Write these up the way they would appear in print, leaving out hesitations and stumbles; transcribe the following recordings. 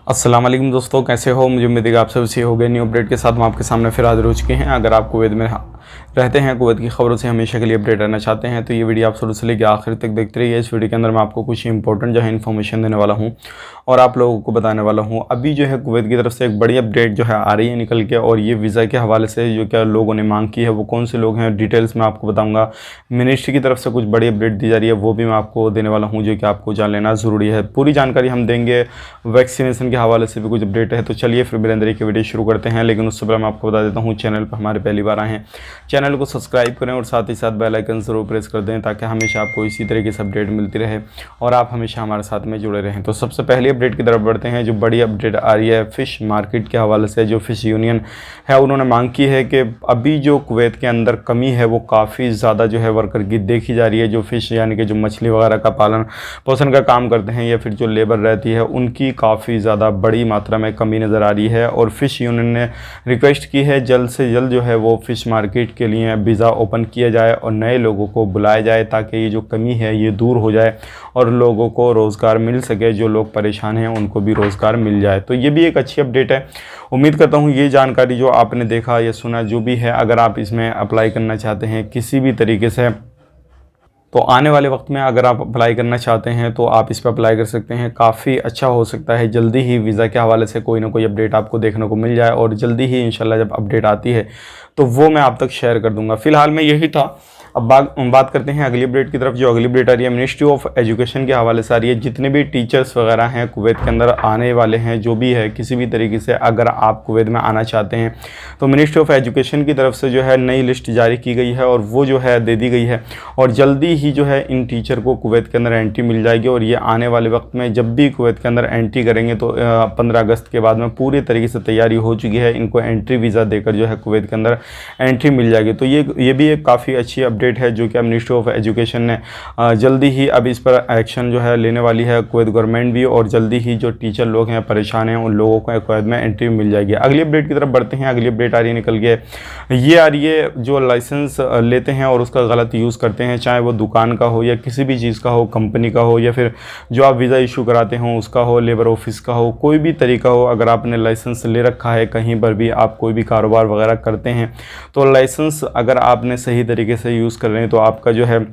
अस्सलाम वालेकुम दोस्तों, कैसे हो। मुझे उम्मीद है कि आप सब अच्छे हो गए। न्यू अपडेट के साथ हम आपके सामने फिर हाजिर हो चुके हैं। अगर आप कुवैत में रहते हैं, कुवैत की खबरों से हमेशा के लिए अपडेट रहना चाहते हैं तो ये वीडियो आप शुरू से लेकर आखिर तक देखते रहिए। इस वीडियो के अंदर मैं आपको कुछ इंपॉर्टेंट जो है इन्फॉर्मेशन देने वाला हूँ और आप लोगों को बताने वाला हूँ। अभी जो है कुवैत की तरफ से एक बड़ी अपडेट जो है आ रही है निकल के, और ये वीज़ा के हवाले से जो क्या लोगों ने मांग की है, वो कौन से लोग हैं, डिटेल्स में आपको बताऊँगा। मिनिस्ट्री की तरफ से कुछ बड़ी अपडेट दी जा रही है, वो भी मैं आपको देने वाला हूँ, जो कि आपको जान लेना ज़रूरी है। पूरी जानकारी हम देंगे। वैक्सीनेशन के हवाले से भी कुछ अपडेट है। तो चलिए फिर मेरे अंदर की वीडियो शुरू करते हैं। लेकिन उससे पहले मैं आपको बता देता हूँ, चैनल पर हमारे पहली बार आए हैं, चैनल को सब्सक्राइब करें और साथ ही साथ बेल आइकन ज़रूर प्रेस कर दें, ताकि हमेशा आपको इसी तरीके से अपडेट मिलती रहे और आप हमेशा हमारे साथ में जुड़े रहें। तो सबसे पहली अपडेट की तरफ बढ़ते हैं। जो बड़ी अपडेट आ रही है फ़िश मार्केट के हवाले से, जो फ़िश यूनियन है उन्होंने मांग की है कि अभी जो कुवैत के अंदर कमी है वो काफ़ी ज़्यादा जो है वर्कर की देखी जा रही है। जो फ़िश यानी कि जो मछली वगैरह का पालन पोषण का काम करते हैं या फिर जो लेबर रहती है, उनकी काफ़ी ज़्यादा बड़ी मात्रा में कमी नज़र आ रही है। और फ़िश यूनियन ने रिक्वेस्ट की है जल्द से जल्द जो है वो फ़िश मार्केट के लिए वीज़ा ओपन किया जाए और नए लोगों को बुलाया जाए, ताकि ये जो कमी है ये दूर हो जाए और लोगों को रोज़गार मिल सके। जो लोग परेशान हैं उनको भी रोज़गार मिल जाए। तो ये भी एक अच्छी अपडेट है। उम्मीद करता हूँ ये जानकारी जो आपने देखा या सुना जो भी है, अगर आप इसमें अप्लाई करना चाहते हैं किसी भी तरीके से, तो आने वाले वक्त में अगर आप अप्लाई करना चाहते हैं तो आप इस पर अप्लाई कर सकते हैं। काफ़ी अच्छा हो सकता है जल्दी ही वीज़ा के हवाले से कोई ना कोई अपडेट आपको देखने को मिल जाए, और जल्दी ही इंशाल्लाह जब अपडेट आती है तो वो मैं आप तक शेयर कर दूंगा। फ़िलहाल में यही था। अब बात करते हैं अगली अपडेट की तरफ। जो अगली अपडेट आ रही है मिनिस्ट्री ऑफ एजुकेशन के हवाले से आ रही है। जितने भी टीचर्स वगैरह हैं कुवैत के अंदर आने वाले हैं, जो भी है किसी भी तरीके से अगर आप कुवैत में आना चाहते हैं तो मिनिस्ट्री ऑफ एजुकेशन की तरफ से जो है नई लिस्ट जारी की गई है और वो जो है दे दी गई है, और जल्दी ही जो है इन टीचर को कुवैत के अंदर एंट्री मिल जाएगी। और ये आने वाले वक्त में जब भी कुवैत के अंदर एंट्री करेंगे तो 15 अगस्त के बाद में पूरी तरीके से तैयारी हो चुकी है। इनको एंट्री वीज़ा देकर जो है कुवैत के अंदर एंट्री मिल जाएगी। तो ये भी एक काफ़ी अच्छी अपडेट है, जो कि मिनिस्ट्री ऑफ एजुकेशन ने जल्दी ही अब इस पर एक्शन जो है लेने वाली है कुवैत गवर्नमेंट भी, और जल्दी ही जो टीचर लोग हैं परेशान हैं उन लोगों को कुवैत में एंट्री मिल जाएगी। अगली अपडेट की तरफ बढ़ते हैं। अगली अपडेट आ रही है निकल के, ये आ रही है जो लाइसेंस लेते हैं और उसका गलत यूज़ करते हैं, चाहे वो दुकान का हो या किसी भी चीज़ का हो, कंपनी का हो या फिर जो आप वीज़ा इशू कराते हो उसका हो, लेबर ऑफिस का हो, कोई भी तरीका हो, अगर आपने लाइसेंस ले रखा है कहीं पर भी आप कोई भी कारोबार वगैरह करते हैं, तो लाइसेंस अगर आपने सही तरीके से यूज़ कर रहे हैं तो आपका जो है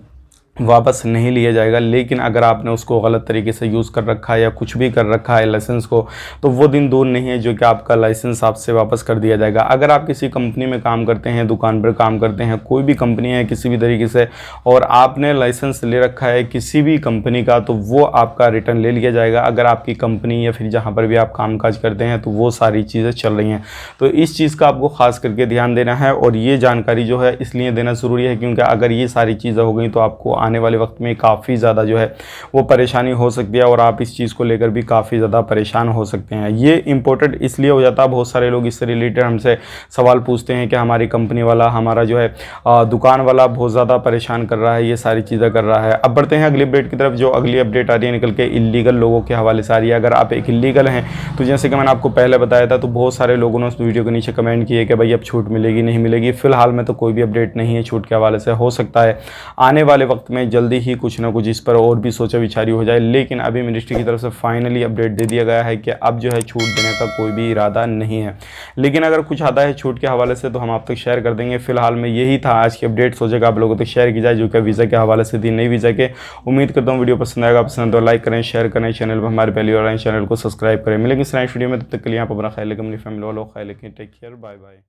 वापस नहीं लिया जाएगा। लेकिन अगर आपने उसको गलत तरीके से यूज़ कर रखा है या कुछ भी कर रखा है लाइसेंस को, तो वो दिन दूर नहीं है जो कि आपका लाइसेंस आपसे वापस कर दिया जाएगा। अगर आप किसी कंपनी में काम करते हैं, दुकान पर काम करते हैं, कोई भी कंपनी है किसी भी तरीके से, और आपने लाइसेंस ले रखा है किसी भी कंपनी का, तो वो आपका रिटर्न ले लिया जाएगा। अगर आपकी कंपनी या फिर जहाँ पर भी आप कामकाज करते हैं तो वो सारी चीज़ें चल रही हैं, तो इस चीज़ का आपको ख़ास करके ध्यान देना है। और ये जानकारी जो है इसलिए देना ज़रूरी है क्योंकि अगर ये सारी चीज़ें हो गई तो आपको आने वाले वक्त में काफ़ी ज़्यादा जो है वो परेशानी हो सकती है, और आप इस चीज़ को लेकर भी काफ़ी ज़्यादा परेशान हो सकते हैं। ये इंपॉर्टेंट इसलिए हो जाता है, बहुत सारे लोग इससे रिलेटेड हमसे सवाल पूछते हैं कि हमारी कंपनी वाला, हमारा जो है दुकान वाला बहुत ज़्यादा परेशान कर रहा है, ये सारी चीज़ें कर रहा है। अब बढ़ते हैं अगली अपडेट की तरफ। जो अगली अपडेट आ रही है निकल के इल्लीगल लोगों के हवाले से आ रही है। अगर आप एक इल्लीगल हैं तो जैसे कि मैंने आपको पहले बताया था, तो बहुत सारे लोगों ने उस वीडियो के नीचे कमेंट किए कि भाई अब छूट मिलेगी नहीं मिलेगी। फिलहाल में तो कोई भी अपडेट नहीं है छूट के हवाले से। हो सकता है आने वाले वक्त में जल्दी ही कुछ ना कुछ इस पर और भी सोचा विचारी हो जाए, लेकिन अभी मिनिस्ट्री की तरफ से फाइनली अपडेट दे दिया गया है कि अब जो है छूट देने का कोई भी इरादा नहीं है। लेकिन अगर कुछ आता है छूट के हवाले से तो हम आप तक शेयर कर देंगे। फिलहाल में यही था आज की अपडेट, सोचेगा आप लोगों तक शेयर की जाए, जो कि वीज़ा के हवाले से थी, नई वीज़ा के। उम्मीद करता हूँ वीडियो पसंद आएगा। पसंद तो लाइक करें, शेयर करें, चैनल पर हमारे पहली बार आए चैनल को सब्सक्राइब करें। मिलेंगे इस नेक्स्ट वीडियो में, तब तक के लिए आप अपना ख्याल रखें, अपनी फैमिली वालों का ख्याल रखें। Take care, bye bye.